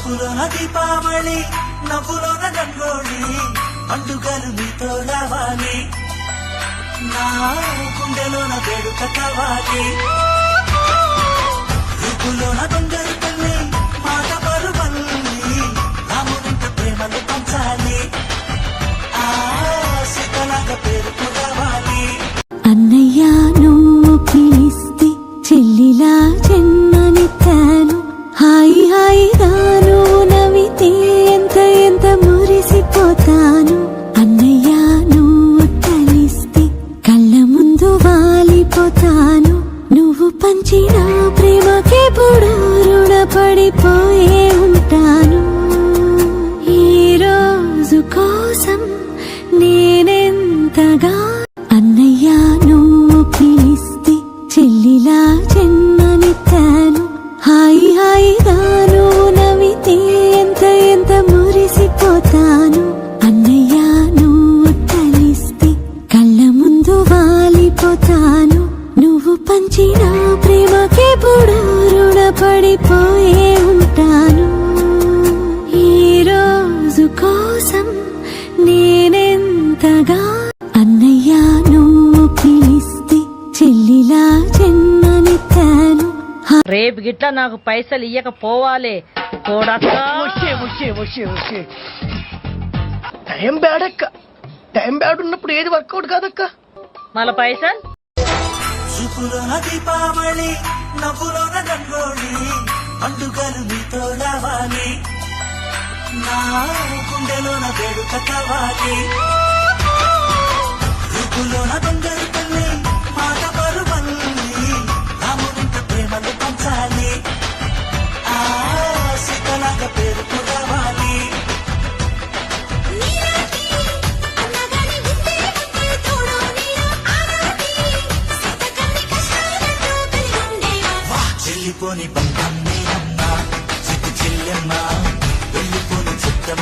చూపులోన దీపావళి నవ్వులోన గంగోళి పండుగలు మీతో రావాలి నా గుండెలోన వేడుక కావాలి రూపులోన బంగారు తల్లి మాట పరువల్లి రామునింట ప్రేమలు పంచాలి ఆ సీతలాగా పేరుకు రావాలి అన్నయ్యా నువ్వు పిలిస్తే చెల్లిలా జన్మనిచ్చాను హాయి హాయిగా నువ్వు నవ్వితే ఎంత ఎంత మురిసిపోతాను అన్నయ్యా నువ్వు కలిస్తే కళ్ళ ముందు వాలిపోతాను నువ్వు పంచిన ప్రేమకెప్పుడు రుణపడిపోయే ఉంటాను ఈ రోజు కోసం నేనెంతగా అన్నయ్యా నువ్వు పిలిస్తే చెల్లిలా జన్మనిచ్చాను హాయి హాయిగా నువ్వు నవ్వితే ఎంత ఎంత మురిసిపోతాను అన్నయ్యా నువ్వు కలిస్తే కళ్ళ ముందు వాలిపోతాను నువ్వు పంచిన ప్రేమకెప్పుడు రుణపడిపోయే ఉంటాను ఈ రోజు కోసం నేనెంతగా అన్నయ్యా నువ్వు పిలిస్తే చెల్లిలా జన్మనిచ్చాను రేపు గిట్లా నాకు పైసలు ఇయ్యకపోవాలి టైం బ్యాడ్ అక్క టైం బ్యాడ్ ఉన్నప్పుడు ఏది వర్కౌట్ కాదక్క మళ్ళా పైసలు చూపులోన దీపావళి నవ్వులోన గంగోళి పండుగలు మీతో రావాలి నా గుండెలోన వేడుక కావాలి రూపులోన బంగారు తల్లి మాట పరువల్లి రామునింట ప్రేమలు పంచాలి ఆ సీతలాగా పేరుకు రావాలి చెల్లిపోని బంధం నేనమ్మా చిట్టు చెల్లెమ్మ వెళ్ళిపోని చిత్తం